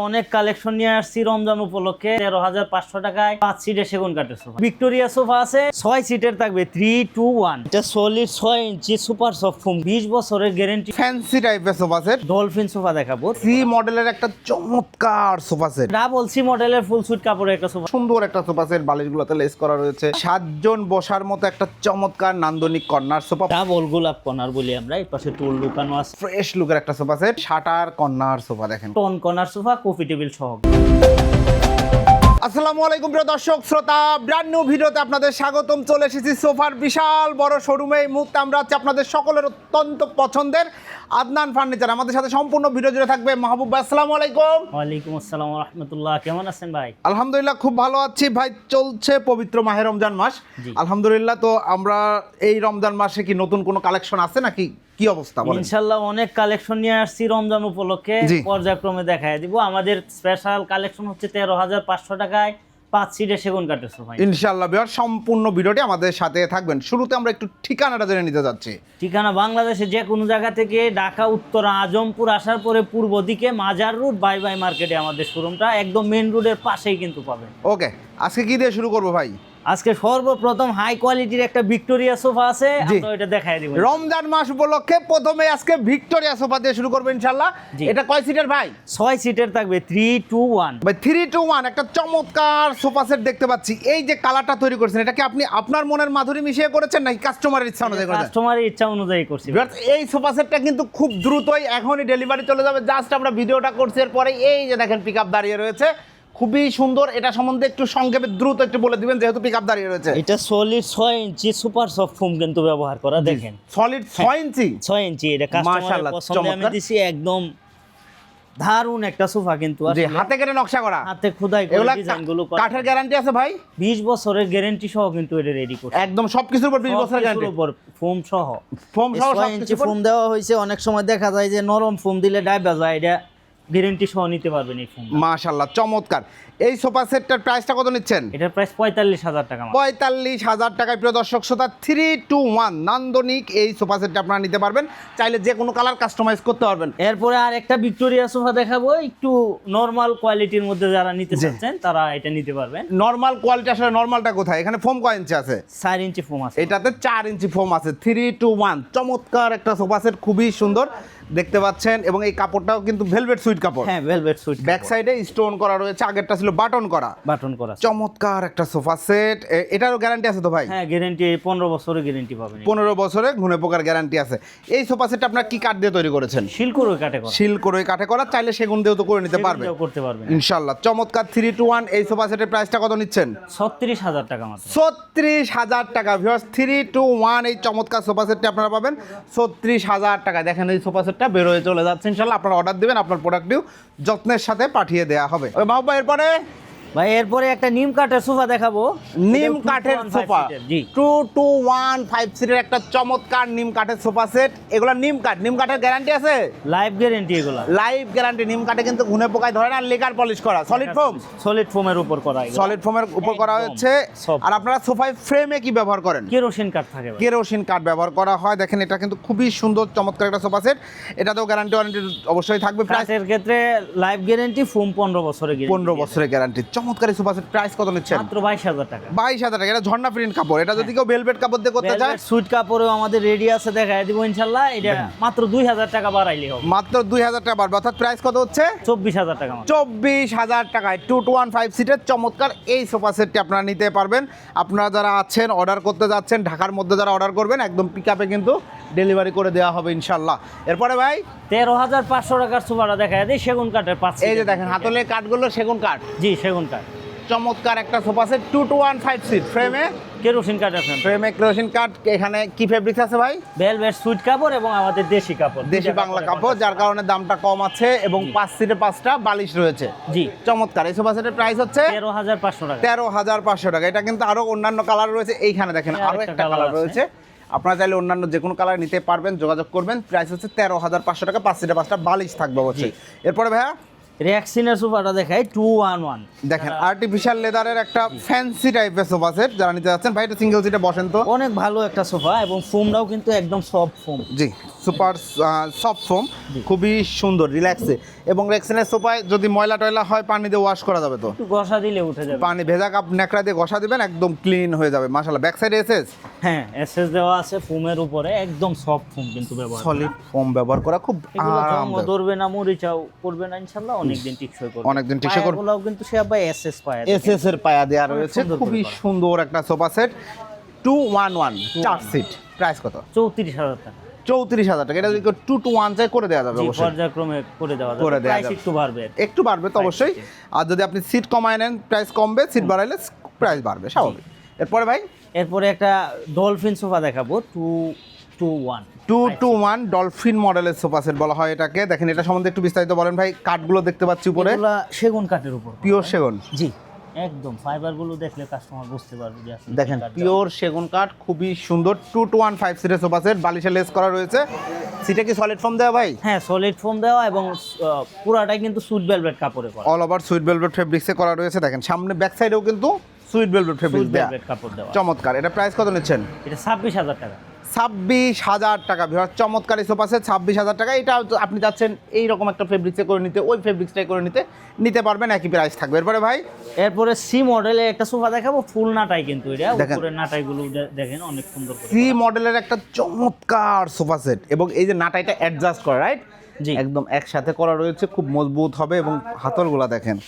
অনেক কালেকশন নিয়ে আসছি রমজান উপলক্ষে 13,500 টাকায় 5 সিটের সেগুন কাঠের সোফা। ভিক্টোরিয়া সোফা আছে 6 সিটের, থাকবে 3-2-1। এটা সলিড 6 ইঞ্চি সুপার সফট ফোম, 20 বছরের গ্যারান্টি। ফ্যান্সি টাইপের সোফা সেট, ডলফিন সোফা দেখাবো। সি মডেলের একটা চমৎকার সোফা সেট, ডাবল সি মডেলের ফুল সুইট কাপড়ের একটা সোফা। সুন্দর একটা সোফা সেট, বালিশগুলোতে লেস করা রয়েছে। 7 জন বসার মতো একটা চমৎকার নান্দনিক কর্নার সোফা, ডাবল গোলাপ কর্নার বলি আমরা। এই পাশে টুল লুকানো আছে, ফ্রেশ লুকের একটা sofa set, shutter corner sofa. দেখেন tone corner sofa, coffee table সহ। আসসালামু আলাইকুম প্রিয় দর্শক শ্রোতা, ব্র্যান্ড নিউ ভিডিওতে আপনাদের স্বাগতম। চলে এসেছি সোফার বিশাল বড় শোরুমে। এই মুহূর্তে আমরা আছি আপনাদের সকলের অত্যন্ত পছন্দের আদনান ফার্নিচার। আমাদের সাথে সম্পূর্ণ ভিডিও জুড়ে থাকবে মাহবুব ভাই। আসসালামু আলাইকুম। ওয়ালাইকুম আসসালাম ওয়া রাহমাতুল্লাহ। কেমন আছেন ভাই? আলহামদুলিল্লাহ খুব ভালো আছি ভাই। চলছে পবিত্র মাহে রমজান মাস, আলহামদুলিল্লাহ। তো আমরা এই রমজান মাসে কি নতুন কোনো কালেকশন আছে নাকি, কি অবস্থা বলেন? ইনশাআল্লাহ অনেক কালেকশন নিয়ে আসছি রমজান উপলক্ষে, পর্যায়ক্রমে দেখায় দিব। আমাদের স্পেশাল কালেকশন হচ্ছে 13,500 টাকায় 5 সিটের সেগুন কাঠের সোফা। ইনশাআল্লাহ বিহার সম্পূর্ণ ভিডিওটি আমাদের সাথে থাকবেন। শুরুতে আমরা একটু ঠিকানাটা জেনে নিতে যাচ্ছি। ঠিকানা বাংলাদেশে যে কোনো জায়গা থেকে ঢাকা উত্তরা আজমপুর আসার পরে পূর্ব দিকে মাজার রোড বাই বাই মার্কেটে আমাদের শোরুমটা, একদম মেইন রোডের পাশেই কিন্তু পাবেন। ওকে, আজকে কি দিয়ে শুরু করবো ভাই? আজকে সর্বপ্রথম হাই কোয়ালিটির একটা ভিক্টোরিয়া সোফা আছে, আমরা এটা দেখাই দিব। রমজান মাস উপলক্ষে প্রথমে আজকে ভিক্টোরিয়া সোফা দিয়ে শুরু করবো ইনশাআল্লাহ। এটা কয় সিটের ভাই? 6 সিটের, থাকবে 3-2-1। ভাই 3-2-1 একটা চমৎকার সোফা সেট দেখতে পাচ্ছি। এই যে কালারটা তৈরি করেছেন, এটা কি আপনি আপনার মনের মাধুরী মিশিয়ে করেছেন নাকি কাস্টমারের ইচ্ছা অনুযায়ী করেছেন? কাস্টমারের ইচ্ছা অনুযায়ী করছি। এই সোফা সেটটা কিন্তু খুব দ্রুতই এখনই ডেলিভারি চলে যাবে। জাস্ট আমরা ভিডিওটা করছি, এরপরে এই যে দেখেন পিকআপ দাঁড়িয়ে রয়েছে, খুবই সুন্দর। এটা সম্বন্ধে একটু সংক্ষেপে দ্রুত একটু বলে দিবেন, যেহেতু পিকআপ দাঁড়িয়ে রয়েছে। এটা সলিড 6 ইঞ্চি সুপার সফট ফোম কিন্তু ব্যবহার করা, দেখেন সলিড 6 ইঞ্চি। 6 ইঞ্চি এটা কাস্টমারের পছন্দে আমি দিছি। একদম দারুন একটা সোফা কিন্তু জি, হাতে কেটে নকশা করা, হাতে খোদাই করে ডিজাইনগুলো করা। কাঠের গ্যারান্টি আছে ভাই? 20 বছরের গ্যারান্টি সহ কিন্তু এটা রেডি করছে। একদম সবকিছুর উপর 20 বছরের গ্যারান্টি, উপর ফোম সহ। ফোম সহ 6 ইঞ্চি ফোম দেওয়া হয়েছে। অনেক সময় দেখা যায় যে নরম ফোম দিলে ডাইবা যায়, এটা গ্যারান্টি সহ নিতে পারবেন এই ফোম। মাশাআল্লাহ চমৎকার। এই সোফা সেটটার প্রাইসটা কত নিচ্ছেন? এটার প্রাইস 45,000 টাকা। 45,000 টাকায় প্রিয় দর্শক শ্রোতা 3-2-1 নান্দনিক এই সোফা সেটটা আপনারা নিতে পারবেন। চাইলে যে কোনো কালার কাস্টমাইজ করতে পারবেন। এরপরে আর একটা ভিক্টোরিয়া সোফা দেখাবো, একটু নরমাল কোয়ালিটির মধ্যে যারা নিতে চাচ্ছেন তারা এটা নিতে পারবেন। নরমাল কোয়ালিটি, আসলে নরমালটা কোথায়? এখানে ফোম কয় ইঞ্চি আছে? 4 ইঞ্চি ফোম আছে। এটাতে 4 ইঞ্চি ফোম আছে। 3-2-1 চমৎকার একটা সোফা সেট, খুবই সুন্দর দেখতে পাচ্ছেন। এবং এই কাপড়টাও কিন্তু ভেলভেট সুইট কাপড়। হ্যাঁ, ভেলভেট সুইট। ব্যাক সাইডে স্টোন করা রয়েছে, আগেরটা ছিল বাটন করা। বাটন করা চমৎকার একটা সোফা সেট। এটারও গ্যারান্টি আছে তো ভাই? হ্যাঁ, গ্যারান্টি 15 বছরের গ্যারান্টি পাবেন। 15 বছরের ঘুনে পোকার গ্যারান্টি আছে। এই সোফা সেটটা আপনারা কি কাঠ দিয়ে তৈরি করেছেন? শিলকুড়ি কাঠে করা। শিলকুড়ি কাঠে করা, চাইলে সেগুন দিয়েও তো করে নিতে পারবেন। করতে পারবেন ইনশাআল্লাহ। চমৎকার 3-2-1 এই সোফা সেটের প্রাইসটা কত নিচ্ছেন? 36,000 টাকা মাত্র। 36,000 টাকা। ভিউয়ার্স 3-2-1 এই চমৎকার সোফা সেটটি আপনারা পাবেন 36,000 টাকা। দেখেন এই সোফা সেটটা বের হয়ে চলে যাচ্ছে ইনশাআল্লাহ। আপনারা অর্ডার দিবেন, আপনার প্রোডাক্টটিও যত্নের সাথে পাঠিয়ে দেওয়া হবে। ওই বাবু এরপরে ভাই এরপরে একটা নিম কাঠের সোফা দেখাবো। নিম কাঠের সোফা 2-2-1-5 সিটের একটা চমৎকার নিম কাঠের সোফা সেট। এগুলো নিম কাঠ, নিম কাঠের গ্যারান্টি আছে? লাইফ গ্যারান্টি এগুলো। Life guarantee. নিম কাঠে কিন্তু ঘুনে পোকায় ধরে না, লেকার পলিশ করা, সলিড ফোম। সলিড ফোমের উপর করা, সলিড ফোমের উপর করা হচ্ছে। আর আপনারা সোফায় ফ্রেমে কি ব্যবহার করেন? কেরোসিন কাঠ থাকে। কেরোসিন কাঠ ব্যবহার করা হয়। দেখেন এটা কিন্তু খুবই সুন্দর চমৎকার একটা সোফা সেট। এটাতেও গ্যারান্টি ওয়ারেন্টি অবশ্যই থাকবে। প্রাইসের ক্ষেত্রে লাইফ গ্যারান্টি, ফোম 15 বছরের গ্যারান্টি। 15 বছরের গ্যারান্টি। চমৎকার সোফা সেট। প্রাইস কত নিচ্ছেন? মাত্র 22,000 টাকা। 22,000 টাকা। এটা ঝর্ণা প্রিন্ট কাপড়। এটা যদি কেউ ভেলভেট কাপড় দিয়ে করতে চায়, সুইট কাপড়ও আমাদের রেডি আছে, দেখায় দিব ইনশাআল্লাহ। এটা মাত্র 2,000 টাকা বাড়াইলে হবে। মাত্র 2,000 টাকা বাড়বে। অর্থাৎ প্রাইস কত হচ্ছে? 24,000 টাকা। 24,000 টাকায় 2-2-1-5 সিটের চমৎকার এই সোফা সেটটি আপনারা নিতে পারবেন। আপনারা যারা আছেন অর্ডার করতে যাচ্ছেন, ঢাকার মধ্যে যারা অর্ডার করবেন, একদম পিকআপে কিন্তু ডেলিভারি করে দেওয়া হবে ইনশাআল্লাহ। এরপরে ভাই 13,500 টাকার সোফাটা দেখায় দিই, সেগুন কাঠের 5 এই যে দেখেন হাতলের কাঠগুলো সেগুন কাঠ। জি, সেগুন কাঠ। চমৎকার একটা সোফা সেট 2-2-1-5 সিট। ফ্রেমে কেরোসিন কাঠের ফ্রেম। ফ্রেমে কেরোসিন কাঠ। এখানে কি ফেব্রিক্স আছে ভাই? ভেলভেট সুইট কাপড় এবং আমাদের দেশি কাপড়, দেশি বাংলা কাপড়, যার কারণে দামটা কম আছে। এবং 5 সিটে 5টা বালিশ রয়েছে। জি, চমৎকার। এই সোফা সেটের প্রাইস হচ্ছে 13,500 টাকা। 13,500 টাকা। এটা কিন্তু আরো অন্যান্য কালার রয়েছে। এইখানে দেখেন আরো একটা কালার রয়েছে। আপনারা চাইলে অন্যান্য যে কোনো কালার নিতে পারবেন, যোগাযোগ করবেন। প্রাইস হচ্ছে 13,500 টাকা। 5 সিটে 5টা বালিশ থাকবে অবশ্যই। এরপরে ভাইয়া রেক্সিনের সোফাটা দেখাই 211 দেখেন আর্টিফিশিয়াল লেদারের একটা ফ্যান্সি টাইপের সোফা সেট যারা নিতে যাচ্ছেন ভাই, এটা সিঙ্গেল সিটে বসেন তো। অনেক ভালো একটা সোফা এবং ফোমটাও কিন্তু একদম সফট ফোম। জি, সুপার সফট ফোম, খুবই সুন্দর রিল্যাক্সে। এবং রেক্সিনের সোফায় যদি ময়লা টয়লা হয় পানি দিয়ে ওয়াশ করা যাবে তো, একটু ঘষা দিলে উঠে যাবে। পানি ভেজা কাপ ন্যাকড়া দিয়ে ঘষা দিবেন, একদম ক্লিন হয়ে যাবে মাশাআল্লাহ। ব্যাক সাইডে এসএস হ্যাঁ, এসএস দেওয়া আছে ফোমের উপরে, একদম সফট ফোম কিন্তু ব্যবহার করা। সলিড ফোম ব্যবহার করা খুব এগুলো জং আরামদায়ক। ধরবে না, মরিচাও করবে না ইনশাআল্লাহ, অনেকদিন টিকসই করবে। অনেকদিন টিকসই করবে। পায়াগুলোও কিন্তু সে আবার এসএস পায়া। এসএস এর পায়া দেওয়া অনেক রয়েছে, সুন্দর করে খুবই করা। সুন্দর একটা সোফা সেট 211 চার সিট। প্রাইস কত? 34,000 টাকা। 34,000 টাকা। এটা যদি 221 চাই করে দেওয়া যাবে জি, অবশ্যই, পর্যায়ক্রমে করে দেওয়া যাবে। করে দেওয়া প্রাইস যাবে। একটু বাড়বে। একটু বাড়বে তো অবশ্যই। আর যদি আপনি সিট কমায় নেন প্রাইস কমবে, সিট বাড়াইলে প্রাইস বাড়বে স্বাভাবিক। এরপরে ভাই এরপরে একটা ডলফিন সোফা দেখাবো 221। 221 ডলফিন মডেলের সোফা সেট বলা হয় এটাকে। দেখেন এটা সম্বন্ধে একটু বিস্তারিত বলেন ভাই। কাঠগুলো দেখতে পাচ্ছি উপরে এগুলা সেগুন কাঠের উপর। পিওর সেগুন। জি, একদম ফাইবারগুলো দেখলে কাস্টমার বুঝতে পারবে যে আসলে দেখেন কি কাঠ দেওয়া। পিওর সেগুন কাঠ, খুবই সুন্দর। 221 সিটের সোফা সেট, বালিশে লেস করা রয়েছে। সিটে কি সলিড ফোম দেওয়া ভাই? হ্যাঁ, সলিড ফোম দেওয়া এবং পুরাটাই কিন্তু সুইট ভেলভেট কাপড়ে করা। অল ওভার সুইট ভেলভেট ফেব্রিক্সে করা রয়েছে। দেখেন সামনে ব্যাক সাইডেও কিন্তু সুইট ভেলভেট ফেব্রিক্স সুইট দেওয়া, ভেলভেট কাপড় দেওয়া। চমৎকার। এটা প্রাইস কত নিচ্ছেন? এটা 26,000 টাকা। 26,000 টাকা। চমৎকার এই সোফা সেট 26,000 টাকা। এটা আপনি চাচ্ছেন এইরকম একটা ফেব্রিক্সে করে নিতে, ওই ফেব্রিক্সটাই করে নিতে পারবেন, একই প্রাইস থাকবে। এরপরে ভাই এরপরে সি মডেলের একটা সোফা দেখাবো, ফুল নাটাই কিন্তু এটা। দেখেন। উপরের নাটাইগুলো দেখেন অনেক সুন্দর করে। সি মডেলের একটা চমৎকার সোফা সেট, এবং এই যে নাটাইটা অ্যাডজাস্ট করে, রাইট? জি। একদম একসাথে করা রয়েছে, খুব মজবুত হবে। এবং হাতলগুলা দেখেন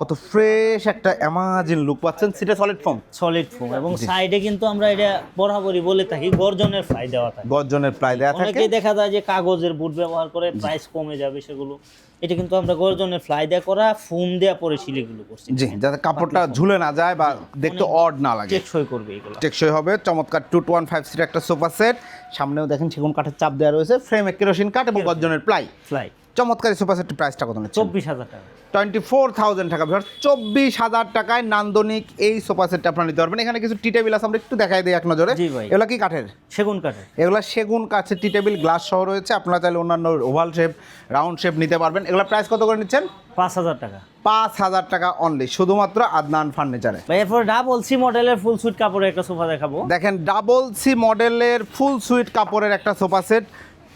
কত ফ্রেশ একটা অ্যামাজিন লুক পাচ্ছেন। সিটে সলিড ফোম, সলিড ফোম এবং সাইডে কিন্তু আমরা এটা বরাবরই বলে থাকি গর্জনের ফ্লাই দেওয়া থাকে। গর্জনের প্রায় দেওয়া থাকে। অনেকেই দেখা যায় যে কাগজের বুট ব্যবহার করে প্রাইস কমে যাবে সেগুলো। এটা কিন্তু আমরা গর্জনের ফ্লাই দেওয়া করা, ফোম দেওয়া পরে সিলিগুলো করছি। জি, যাতে কাপড়টা ঝুলে না যায় বা দেখতে অড না লাগে, টেকসই করবে এগুলো। টেকসই হবে। চমৎকার 215 সিটের একটা সোফা সেট। সামনেও দেখেন সেগুন কাঠের চাপ দেওয়া রয়েছে, ফ্রেমে কেরোসিন কাঠ এবং গর্জনের প্লাই। ফ্লাই চমৎকার এই সোফা সেটের প্রাইসটা কত নিচ্ছে? 24,000 টাকা। 24,000 টাকা। 24,000 টাকায় নান্দনিক এই সোফা সেটটা আপনারা নিতে পারবেন। এখানে কিছু টি টেবিল আছে, আমরা একটু দেখাই দিই এক নজরে। জি ভাই। এগুলো কি কাঠের? সেগুন কাঠের। এগুলো সেগুন কাঠের টি টেবিল, গ্লাস সহ রয়েছে। আপনারা চাইলে অন্যান্য ওভাল শেপ, রাউন্ড শেপ নিতে পারবেন। এগুলো প্রাইস কত করে নিচ্ছেন? 5,000 টাকা। 5,000 টাকা অনলি, শুধুমাত্র আদনান ফার্নিচারে। ভাই এরপর ডাবল সি মডেলের ফুল সুইট কাপড়ের একটা সোফা দেখাবো। দেখেন ডাবল সি মডেলের ফুল সুইট কাপড়ের একটা sofa set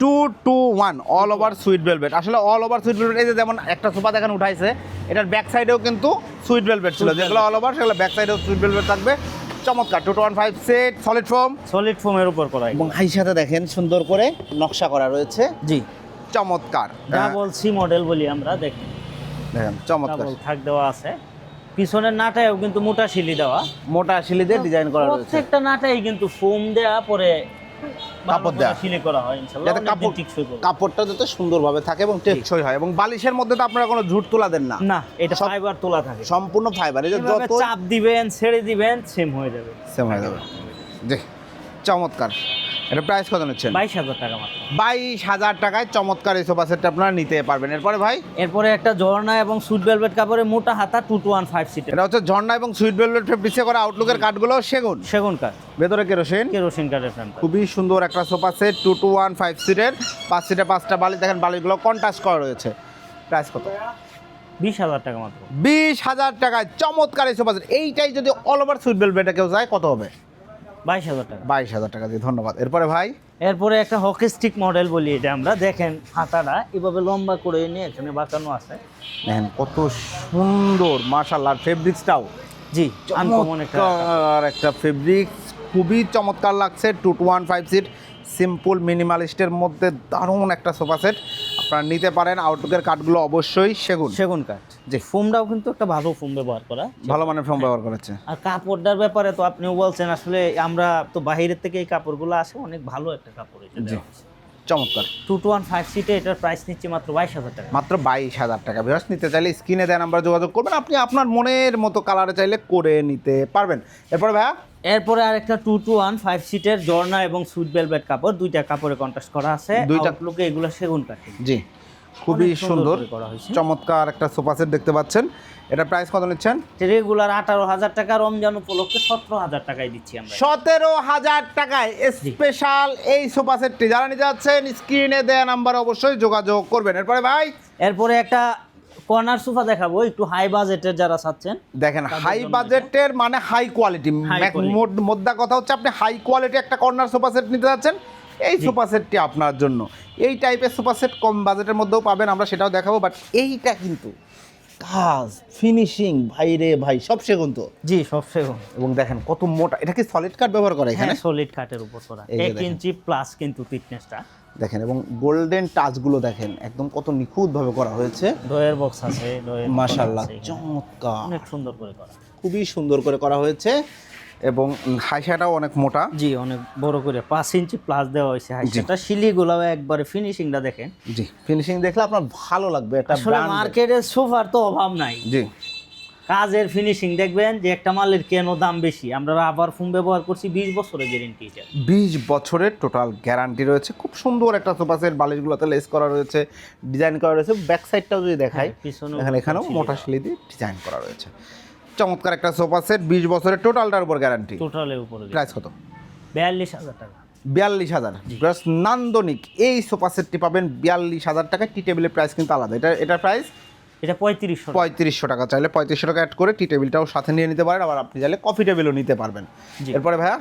221 all over sweet velvet. আসলে অল ওভার সুইট ভেলভেট, এই যে যেমন একটা সোফা দেখেন উঠাইছে, এটার ব্যাক সাইডেও কিন্তু সুইট ভেলভেট ছিল, যেগুলো অল ওভার সেগুলো ব্যাক সাইডেও সুইট ভেলভেট থাকবে। চমৎকার 215 সেট, সলিড ফোম সলিড ফোমের উপর করা। এবং হাই সাথে দেখেন সুন্দর করে নকশা করা রয়েছে। জি, চমৎকার ডাবল সি মডেল বলি আমরা। দেখেন দেখেন চমৎকার ডাবল থাক দেওয়া আছে, পিছনের নাটায়ও কিন্তু মোটা শিলি দেওয়া। মোটা শিলি দিয়ে ডিজাইন করা রয়েছে, প্রত্যেকটা নাটাই কিন্তু ফোম দেয়া পরে কাপড় দেয়া। শিলি করা হয় ইনশাআল্লাহ। যাতে অনেকদিন টিকসই করবে। কাপড়টা যাতে সুন্দরভাবে থাকে এবং টেকসই হয়। এবং বালিশের মধ্যে তো আপনারা কোনো ঝুট তোলা দেন না, না, এটা সব- ফাইবার তোলা থাকে। সম্পূর্ণ ফাইবার। এই যে এভাবে যত চাপ দিবেন, ছেড়ে দিবেন, সেম হয়ে যাবে। সেম হয়ে যাবে। জি, চমৎকার। এটা প্রাইস কত নিচ্ছেন? 22,000 টাকা মাত্র। 22,000 টাকায় চমৎকার এই সোফা সেটটা আপনারা নিতে পারবেন। এরপরে ভাই এরপরে একটা ঝর্ণা এবং সুইট ভেলভেট কাপড়ে মোটা হাতা 215 সিটের এটা হচ্ছে ঝর্ণা এবং সুইট ভেলভেট ফেব্রিক্সে করা। আউটলুকের কাঠগুলো সেগুন, সেগুন কাঠ, ভেতরে কেরোসিন। কেরোসিন কাঠের ফ্রেম। খুবই সুন্দর একটা সোফা সেট 215 সিটের। 5 সিটে 5টা বালিশ, দেখেন বালিশগুলো কন্ট্রাস্ট করা রয়েছে। প্রাইস কত? 20,000 টাকা মাত্র। 20,000 টাকায় চমৎকার এই সোফা সেট। এইটাই যদি অল ওভার সুইট ভেলভেটে কেউ যায় কত হবে? 22,000 টাকা। 22,000 টাকা দিয়ে। ধন্যবাদ। এরপরে ভাই এরপরে একটা হকি স্টিক মডেল বলি এটা আমরা। দেখেন হাতাটা এভাবে লম্বা করে নিয়ে এখানে বাঁকানো আছে। দেখেন কত সুন্দর মাশাআল্লাহ। ফেব্রিক্সটাও জি, আনকমন একটা চমৎকার একটা ফেব্রিক্স, খুবই চমৎকার লাগছে। 215 সিট, সিম্পল মিনিমালিস্টের মধ্যে দারুণ একটা সোফা সেট আপনারা নিতে পারেন। আউটলুকের কাঠগুলো অবশ্যই সেগুন, সেগুন কাঠ। জি। ফোমটাও কিন্তু একটা ভালো ফোম ব্যবহার করা। ভালো মানের ফোম ব্যবহার করেছে। আর কাপড়টার ব্যাপারে তো আপনিও বলছেন, আসলে আমরা তো বাইরের থেকে এই কাপড়গুলো আসে, অনেক ভালো একটা কাপড় এটা দেওয়া হয়েছে। চমৎকার। 215 সিটে এটার প্রাইস নিচ্ছে মাত্র 22,000 টাকা। মাত্র 22,000 টাকা। ভিউয়ার্স নিতে চাইলে স্ক্রিনে দেওয়া নাম্বার যোগাযোগ করবেন, আপনি আপনার মনের মতো কালারে চাইলে করে নিতে পারবেন। এরপরে ভাইয়া এরপরে আরেকটা 215 সিটের ঝর্ণা এবং সুইট ভেলভেট কাপড়, দুইটা কাপড়ে কন্ট্রাস্ট করা আছে। দুইটা আউটলুকে এগুলো সেগুন কাঠ। জি, খুবই অনেক সুন্দর সুন্দর করে করা হয়েছে। চমৎকার একটা সোফা সেট দেখতে পাচ্ছেন। এটা প্রাইস কত নিচ্ছেন? রেগুলার 18,000 টাকা, রমজান উপলক্ষে 17,000 টাকায় দিচ্ছি আমরা। 17,000 টাকায় স্পেশাল এই সোফা সেটটি যারা নিতে যাচ্ছেন স্ক্রিনে দেওয়া নাম্বার অবশ্যই যোগাযোগ করবেন। এরপরে ভাই এরপরে একটা কর্নার সোফা দেখাবো একটু হাই বাজেটের যারা চাচ্ছেন। দেখেন হাই বাজেটের মানে হাই কোয়ালিটি, মোদ্দা কথা হচ্ছে আপনি হাই কোয়ালিটি একটা কর্নার সোফা সেট নিতে যাচ্ছেন, এই সোফা সেটটি আপনার জন্য। এই টাইপের সোফা সেট কম বাজেটের মধ্যেও পাবেন, আমরা সেটাও দেখাবো। বাট এইটা কিন্তু কাজ ফিনিশিং ভাই রে ভাই সব সেগুন তো। জি সব সেগুন। এবং দেখেন কত মোটা, এটা কি সলিড কাঠ ব্যবহার করে এখানে? সলিড কাঠের উপর করা, 1 ইঞ্চি প্লাস কিন্তু থিকনেসটা দেখেন। এবং গোল্ডেন টাচগুলো দেখেন একদম কত নিখুঁতভাবে করা হয়েছে। ডয়ের বক্স আছে, মাশাআল্লাহ চমৎকার, অনেক সুন্দর করে করা, খুবই সুন্দর করে করা হয়েছে। এবং হাইসাটাও অনেক মোটা। জি অনেক বড় করে 5 ইঞ্চি প্লাস দেওয়া হয়েছে হাইসাটা। শিলিগুলাও একবারে ফিনিশিংটা দেখেন। জি ফিনিশিং দেখলে আপনার ভালো লাগবে। এটা আসলে মার্কেটের সোফার তো অভাব নাই। জি কাজের ফিনিশিং দেখবেন যে একটা মালের কেন দাম বেশি। আমরা রাবার ফোম ব্যবহার করছি, 20 বছরের গ্যারান্টি। এটা 20 বছরের টোটাল গ্যারান্টি রয়েছে। খুব সুন্দর একটা সোফা সেট, বালিশগুলোতে লেস করা রয়েছে, ডিজাইন করা রয়েছে। ব্যাক সাইডটাও যদি দেখাই, এখানেও মোটা শিলি দিয়ে ডিজাইন করা রয়েছে। চমৎকার একটা সোফা সেট, 20 বছরের টোটালটার উপর গ্যারান্টি। টোটালের উপরে প্রাইস কত? 42,000 টাকা। 42,000 জাস্ট নান্দনিক এই সোফা সেটটি পাবেন 42,000 টাকায়। টি টেবিলের প্রাইস কিন্তু আলাদা। এটার প্রাইস এটা 3500 টাকা। চাইলে 3500 টাকা অ্যাড করে টি টেবিলটাও সাথে নিয়ে নিতে পারেন, আবার আপনি চাইলে কফি টেবিলও নিতে পারবেন। এরপরে ভাইয়া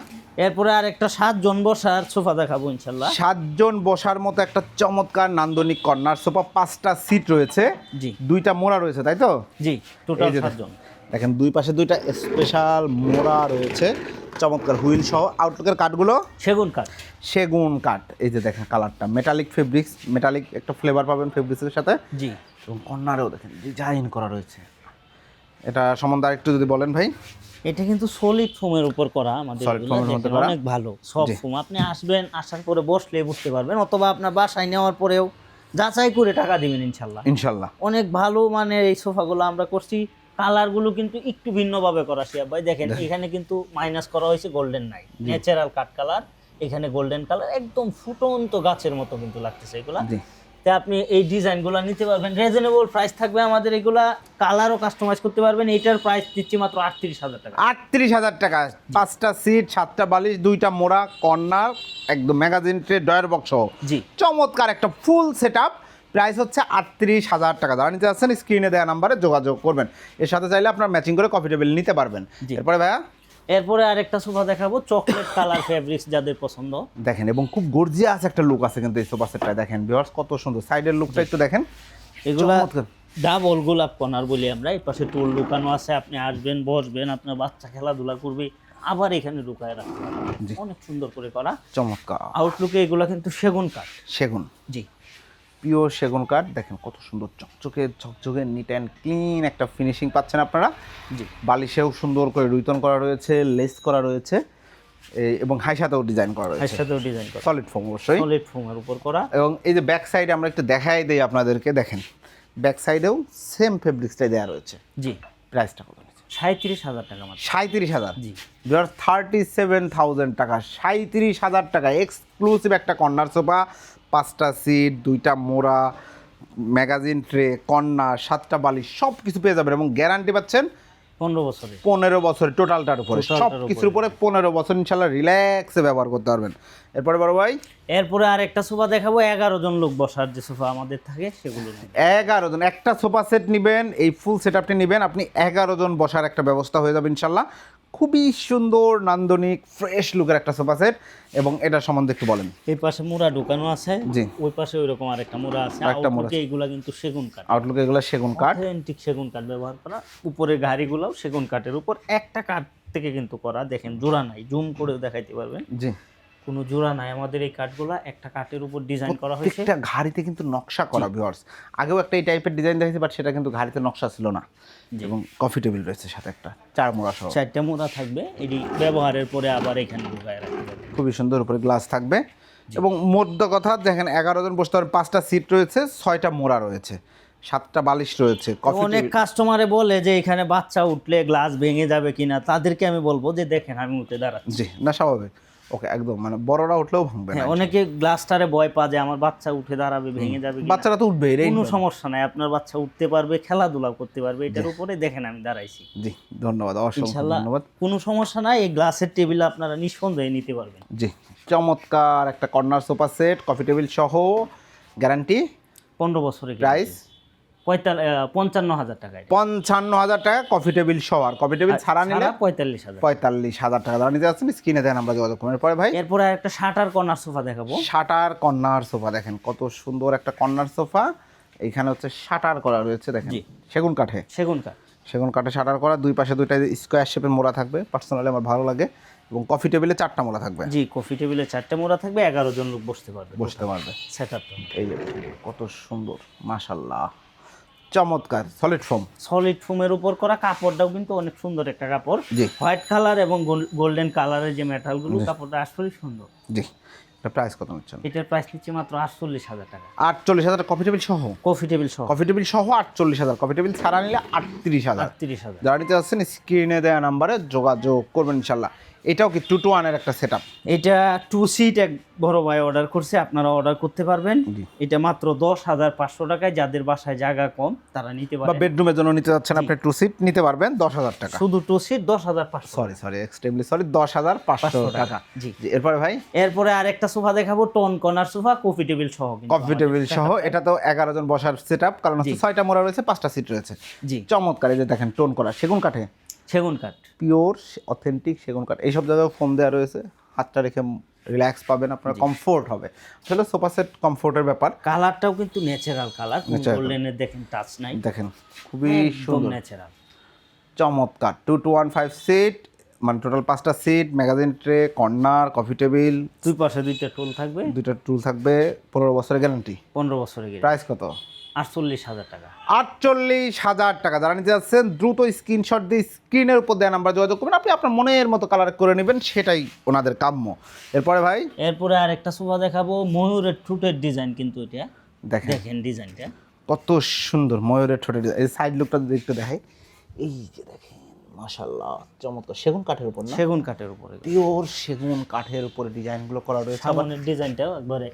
এরপরে আর একটা 7 জন বসার সোফা দেখাবো ইনশাআল্লাহ। 7 জন বসার মতো একটা চমৎকার নান্দনিক কর্নার সোফা। 5টা সিট রয়েছে, জি 2টা মোড়া রয়েছে, তাই তো? জি টোটাল 7 জন। দেখেন দুই পাশে 2টা স্পেশাল মোড়া রয়েছে, চমৎকার হুইল সহ। আউটলুকের কাঠগুলো সেগুন কাঠ। সেগুন কাঠ। এই যে দেখেন কালারটা মেটালিক ফেব্রিক্স, মেটালিক একটা ফ্লেভার পাবেন ফেব্রিক্সের সাথে। জি এবং কর্নারেও দেখেন ডিজাইন করা রয়েছে। এটা সম্বন্ধে আরেকটু যদি বলেন ভাই। এটা কিন্তু সলিড ফোমের উপর করা, আমাদের অনেক ভালো সফট ফোম। আপনি আসবেন, আসার পরে বসলে বুঝতে পারবেন, অথবা আপনার বাসায় নেওয়ার পরেও যাচাই করে টাকা দিবেন ইনশাল্লাহ। ইনশাল্লাহ অনেক ভালো মানের এই সোফাগুলো আমরা করছি। কালারগুলো কিন্তু একটু ভিন্নভাবে করা শিয়া ভাই। দেখেন এখানে কিন্তু মাইনাস করা হয়েছে গোল্ডেন নাই, ন্যাচারাল কাট কালার, এখানে গোল্ডেন কালার, একদম ফুটন্ত গাছের মতো কিন্তু লাগতেছে এগুলা। তা আপনি এই ডিজাইনগুলো নিতে পারবেন, রিজনেবল প্রাইস থাকবে আমাদের। এগুলা কালারও কাস্টমাইজ করতে পারবেন। এইটার প্রাইস দিচ্ছি মাত্র 38,000 টাকা। 38,000 টাকা। 5টা সিট, 7টা বালিশ, 2টা মোড়া, কর্নার, একদম ম্যাগাজিন ট্রে, ডয়ার বক্স সহ জি চমৎকার একটা ফুল সেটআপ। প্রাইস হচ্ছে 38,000 টাকা। যারা নিতে যাচ্ছেন স্ক্রিনে দেওয়া নাম্বারে যোগাযোগ করবেন। এর সাথে চাইলে আপনার ম্যাচিং করে কফি টেবিল নিতে পারবেন। এরপরে ভাইয়া এরপরে আরেকটা সোফা দেখাবো, চকলেট কালার ফেব্রিক্স যাদের পছন্দ। দেখেন এবং খুব গর্জিয়াস একটা লুক আছে কিন্তু এই সোফা সেটটা। দেখেন ভিউয়ার্স কত সুন্দর, সাইডের লুকটা একটু দেখেন। এগুলা ডাবল গোলাপ কর্নার বলি আমরা। এই পাশে টুল লুকানো আছে, আপনি আসবেন, বসবেন, আপনার বাচ্চা খেলাধুলা করবে, আবার এখানে লুকায় রাখতে পারবেন। অনেক সুন্দর করে করা, চমৎকার। আউটলুকে এগুলা কিন্তু সেগুন কাঠ। সেগুন, জি পিওর সেগুন কাঠ। দেখেন কত সুন্দর ঝকঝকে নিট অ্যান্ড ক্লিন একটা ফিনিশিং পাচ্ছেন আপনারা। জি বালিশেও সুন্দর করে রুইতন করা রয়েছে, লেস করা রয়েছে, এবং হাইসাতেও ডিজাইন করা রয়েছে। হাইসাতেও ডিজাইন করা, সলিড ফোম অবশ্যই, সলিড ফোমের উপর করা। এবং এই যে ব্যাক সাইডে আমরা একটু দেখাই দেই আপনাদেরকে। দেখেন ব্যাক সাইডেও সেম ফেব্রিক্সটাই দেওয়া রয়েছে। জি প্রাইসটা কত? 37,000 টাকা মাত্র। 37,000। জি 37,000 টাকা। 37,000 টাকা এক্সক্লুসিভ একটা কর্নার সোফা। 5টা সিট, 2টা মোড়া, ম্যাগাজিন ট্রে, কর্নার, 7টা বালিশ, সব কিছু পেয়ে যাবেন। এবং গ্যারান্টি পাচ্ছেন 15 বছরে। 15 বছরের টোটালটার উপরে, সব কিছুর উপরে 15 বছর ইনশাল্লাহ রিল্যাক্সে ব্যবহার করতে পারবেন। এরপরে বড় ভাই এরপরে আরেকটা সোফা দেখাবো, 11 জন লোক বসার যে সোফা আমাদের থাকে সেগুলো। 11 জন একটা সোফা সেট নেবেন, এই ফুল সেটআপটি নেবেন, আপনি 11 জন বসার একটা ব্যবস্থা হয়ে যাবে ইনশাল্লাহ। খুবই সুন্দর নান্দনিক ফ্রেশ লুকের একটা সোফা সেট। এবং এটা সম্বন্ধে একটু বলেন। এই পাশে মুড়া ঢুকানো আছে, জি ওই পাশে ওইরকম আরেকটা মুড়া আছে। আউটলুকে এইগুলা কিন্তু সেগুন কাঠ। আউটলুকে এগুলো সেগুন কাঠ, অথেন্টিক সেগুন কাঠ ব্যবহার করা। উপরে গাড়িগুলোও সেগুন কাঠের উপর একটা কাঠ থেকে কিন্তু করা। দেখেন জোড়া নাই, জুম করে দেখাইতে পারবেন। জি কোনো জোড়া নাই আমাদের এই কাঠগুলা, একটা কাঠের উপর ডিজাইন করা হয়েছে। প্রত্যেকটা ঘাড়িতে কিন্তু নকশা করা ভিউয়ার্স। আগেও একটা এই টাইপের ডিজাইন দেখেছি, বাট সেটা কিন্তু ঘাড়িতে নকশা ছিল না। এবং কফি টেবিল রয়েছে সাথে একটা 4 মোড়া সহ। 4টা মোড়া থাকবে, এটি ব্যবহারের পরে আবার এখানে ঢুকায় রাখতে পারবেন। খুবই সুন্দর, উপরে গ্লাস থাকবে। এবং মধ্য কথা দেখেন 11 জন বসতে পারবে। 5টা সিট রয়েছে, 6টা মোড়া রয়েছে, 7টা বালিশ রয়েছে। অনেক কাস্টমারে বলে যে এখানে বাচ্চা উঠলে গ্লাস ভেঙে যাবে কিনা, তাদেরকে আমি বলবো যে দেখেন আমি উঠে দাঁড়াচ্ছি। জি না স্বাভাবিক, ওকে একদম মানে বড়রা উঠলেও ভাঙবে না। অনেকে গ্লাসটারে ভয় পা যে আমার বাচ্চা উঠে দাঁড়াবে, ভেঙে যাবে। বাচ্চারা তো উঠবে, কোনো সমস্যা নাই, আপনার বাচ্চা উঠতে পারবে, খেলাধুলা করতে পারবে। এটার উপরে দেখেন আমি দাঁড়াইছি। জি ধন্যবাদ, অসংখ্য ধন্যবাদ। কোনো সমস্যা নাই, এই গ্লাসের টেবিল আপনারা নিঃসন্দেহে নিতে পারবেন। জি চমৎকার একটা corner sofa set, coffee table সহ, গ্যারান্টি 15 বছরের। প্রাইস 55,000 টাকা। 55,000 টাকা কফি টেবিল সহ, আর কফি টেবিল ছাড়া নিলে 45,000। 45,000 টাকা। যারা নিতে যাচ্ছেন স্ক্রিনে দেন আমরা যোগাযোগ করবেন। এরপরে ভাই এরপরে একটা শাটার কর্নার সোফা দেখাবো। শাটার কর্নার সোফা দেখেন কত সুন্দর একটা কর্নার সোফা। এইখানে হচ্ছে শাটার করা রয়েছে দেখেন, জি। সেগুন কাঠে, সেগুন কাঠে শাটার করা, দুই পাশে দুইটা স্কোয়ার শেপের মোড়া থাকবে, পার্সোনালি আমার ভালো লাগে। এবং কফি টেবিলে 4টা মোড়া থাকবে। জি, কফি টেবিলে 4টে মোড়া থাকবে, 11 জন লোক বসতে পারবে। সেটআপটা এই যে কত সুন্দর, মাশাআল্লাহ, চমৎকার। সলিড ফোমের উপর করা, কাপড়টাও কিন্তু অনেক সুন্দর একটা কাপড়। জি। হোয়াইট কালার এবং গোল্ডেন কালারের যে মেটালগুলো, কাপড়টা আসলেই সুন্দর। জি। এটা প্রাইস কত নিচ্ছেন? এটার প্রাইস নিচ্ছে মাত্র 48,000 টাকা। 48,000 কফি টেবিল সহ? কফি টেবিল সহ 48,000, কফি টেবিল ছাড়া নিলে 38,000। যারা নিতে যাচ্ছেন স্ক্রিনে দেওয়া নাম্বারে যোগাযোগ করবেন ইনশাল্লাহ। এটাও কি 2 to 1 এর একটা সেটআপ? এটা 2 সিট এক বড় ভাই অর্ডার করছে, আপনারা অর্ডার করতে পারবেন। এটা মাত্র 10,500 টাকায়। যাদের বাসায় জায়গা কম তারা নিতে বা পারবেন। বেডরুমের জন্য নিতে যাচ্ছেন আপনি 2 সিট নিতে পারবেন 10,000 টাকা। শুধু 2 সিট 10,500। সরি এক্সট্রিমলি সরি, 10,500 টাকা। জি। এরপরে ভাই এরপরে আরেকটা সোফা দেখাবো, tone corner sofa, coffee table সহ। কফি টেবিল সহ, এটা তো 11 জন বসার সেটআপ, কারণ হচ্ছে 6টা মোড়া রয়েছে, 5টা সিট রয়েছে। জি। চমৎকার। এই যে দেখেন টোন করা সেগুন কাঠে, সেগুন কাঠ, পিওর অথেন্টিক সেগুন কাঠ। এইসব জায়গায় ফোম দেওয়া রয়েছে, হাতটা রেখে রিল্যাক্স পাবেন, আপনার কমফোর্ট হবে। আসলে সোফা সেট কমফোর্টের ব্যাপার। কালারটাও কিন্তু ন্যাচারাল কালার, গোল্ডেনের দেখেন টাচ নাই, দেখেন খুবই সুন্দর, ন্যাচারাল, চমৎকার। 2 to 1 5 সিট, মানে টোটাল 5টা seat, magazine tray, corner, coffee table, দুই পাশে দুইটা টুল থাকবে, 2টা টুল থাকবে, 15 বছরের গ্যারান্টি। 15 বছরের গ্যারান্টি। প্রাইস কত? 48,000 টাকা। 48,000 টাকা। যারা নিতে যাচ্ছেন দ্রুত স্ক্রিনশট দিয়ে স্ক্রিনের উপর দেওয়া নাম্বার যোগাযোগ করবেন। আপনি আপনার মনের মতো কালার করে নেবেন, সেটাই ওনাদের কাম্য। এরপরে ভাই এরপরে আরেকটা সোফা দেখাবো, ময়ূরের ঠোঁটের ডিজাইন, কিন্তু এটা দেখেন ডিজাইনটা কত সুন্দর, ময়ূরের ঠোঁটের ডিজাইন। এই সাইড লুকটা যদি একটু দেখাই, এই যে দেখেন মাশাআল্লাহ, চমৎকার। সেগুন কাঠের উপর না? সেগুন কাঠের উপরে, পিওর সেগুন কাঠের উপরে ডিজাইনগুলো করা রয়েছে। সামনের ডিজাইনটাও একবারে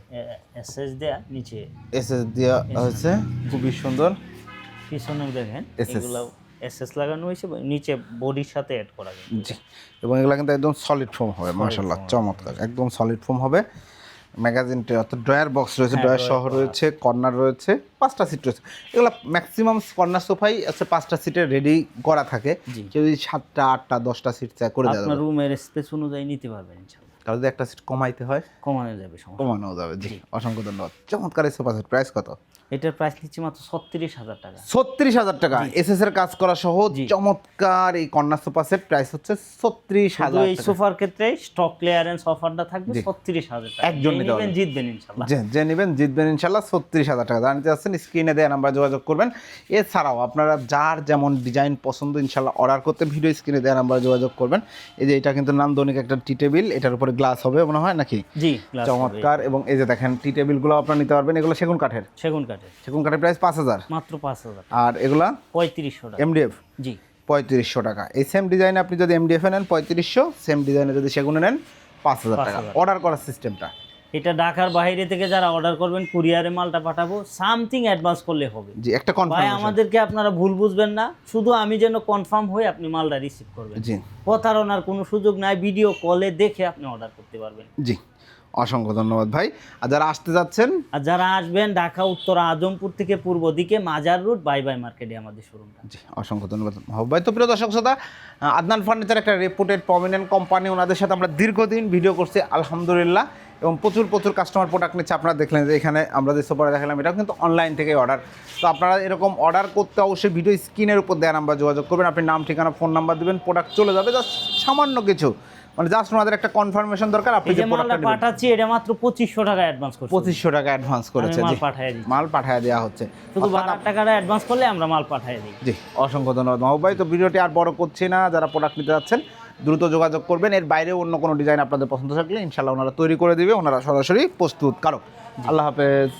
এসএস দেয়া, নিচে এসএস দেওয়া হয়েছে, খুবই সুন্দর। পিছনেও দেখেন এগুলো এসএস লাগানো হয়েছে, নিচে বডির সাথে অ্যাড করা গেছে। জি। এবং এগুলো কিন্তু একদম সলিড ফোম হবে, মাশাআল্লাহ, চমৎকার, একদম সলিড ফোম হবে। ম্যাগাজিন ট্রে অর্থাৎ ড্রয়ার বক্স রয়েছে, ড্রয়ার সহ রয়েছে, কর্নার রয়েছে, 5টা সিট রয়েছে। এগুলো ম্যাক্সিমাম কর্নার সোফাই আছে 5টা সিটে রেডি করা থাকে। যদি 7টা 8টা 10টা সিট চাই করে দেওয়া আপনার রুমের স্পেস অনুযায়ী নিতে পারবেন ইনশাআল্লাহ। কারণ যদি একটা সিট কমাইতে হয় কমানো যাবে, কমানো যাবে। জি, অসংখ্য ধন্যবাদ। চমৎকার এই সোফা সেট। প্রাইস কত? এটার প্রাইস নিচ্ছে মাত্র 36,000 টাকা। 36,000 টাকা এসএস এর কাজ করা সহ চমৎকার এই কর্নার সোফা সেট। প্রাইস হচ্ছে 36,000 এই টাকা। সোফার ক্ষেত্রে স্টক ক্লিয়ারেন্স অফারটা থাকবে 36,000 টাকা। একজন নিতে পারবেন, জিতবেন ইনশাআল্লাহ। যে নেবেন জিতবেন ইনশাআল্লাহ। 36,000 টাকা। জানতে চাচ্ছেন স্ক্রিনে দেওয়া নাম্বার যোগাযোগ করবেন। এছাড়াও আপনারা যার যেমন ডিজাইন পছন্দ ইনশাআল্লাহ অর্ডার করতে ভিডিও স্ক্রিনে দেওয়া নাম্বার যোগাযোগ করবেন। এই যে এটা কিন্তু নান্দনিক একটা টি টেবিল, এটার উপরে গ্লাস হবে মনে হয় নাকি? জি, চমৎকার। এবং এই যে দেখেন টি টেবিলগুলো আপনারা নিতে পারবেন, এগুলো সেগুন কাঠের। সেগুন কাঠের প্রাইস 5,000, মাত্র 5,000। আর এগুলা 3500 টাকা। এমডিএফ জি, 3500 টাকা। এই সেম ডিজাইনে আপনি যদি এমডিএফ নেন 3500, সেম ডিজাইনে যদি সেগুনে নেন 5,000 টাকা। অর্ডার করার সিস্টেমটা এটা ঢাকার বাইরে থেকে যারা অর্ডার করবেন কুরিয়ারে মালটা পাঠাবো, সামথিং অ্যাডভান্স করলে হবে। জি, একটা ভাই কনফার্মেশন। আমাদেরকে আপনারা ভুল বুঝবেন না, শুধু আমি যেন কনফার্ম হয়ে আপনি মালটা রিসিভ করবেন। জি, প্রতারণার কোনো সুযোগ নাই, ভিডিও কলে দেখে আপনি অর্ডার করতে পারবেন। জি, অসংখ্য ধন্যবাদ ভাই। আর যারা আসতে যাচ্ছেন, আর যারা আসবেন ঢাকা উত্তর আজমপুর থেকে পূর্ব দিকে মাজার রোড বাই মার্কেটে আমাদের শোরুমটা। জি, অসংখ্য ধন্যবাদ ভাই। তো প্রিয় দর্শক শ্রোতা, আদনান ফার্নিচার একটা রেপুটেড প্রমিনেন্ট কোম্পানি, ওনাদের সাথে আমরা দীর্ঘদিন ভিডিও করছি আলহামদুলিল্লাহ, এবং প্রচুর কাস্টমার প্রোডাক্ট নিচ্ছে। আপনারা দেখলেন যে এখানে আমরা যে সোফাটা দেখালাম এটাও কিন্তু অনলাইন থেকে অর্ডার। তো আপনারা এরকম অর্ডার করতে অবশ্যই ভিডিও স্ক্রিনের উপর দেওয়া নাম্বার যোগাযোগ করবেন। আপনি নাম, ঠিকানা, ফোন নাম্বার দিবেন, প্রোডাক্ট চলে যাবে। জাস্ট সামান্য কিছু, মানে জাস্ট ওনাদের একটা কনফার্মেশন দরকার। আপনি যে মালটা পাঠাচ্ছি এটা মাত্র 2500 টাকা অ্যাডভান্স করছি। 2500 টাকা অ্যাডভান্স করেছে। মাল পাঠিয়ে দিই, মাল পাঠিয়ে দেওয়া হচ্ছে। শুধু 12 টাকাটা অ্যাডভান্স করলে আমরা মাল পাঠিয়ে দিই। জি, অসংখ্য ধন্যবাদ মাহবুব ভাই। তো ভিডিওটি আর বড় করছি না, যারা প্রোডাক্ট নিতে যাচ্ছেন দ্রুত যোগাযোগ করবেন। এর বাইরে অন্য কোনো ডিজাইন আপনাদের পছন্দ থাকলে ইনশাআল্লাহ ওনারা তৈরি করে দিবে, ওনারা সরাসরি প্রস্তুত কারো। আল্লাহ হাফেজ।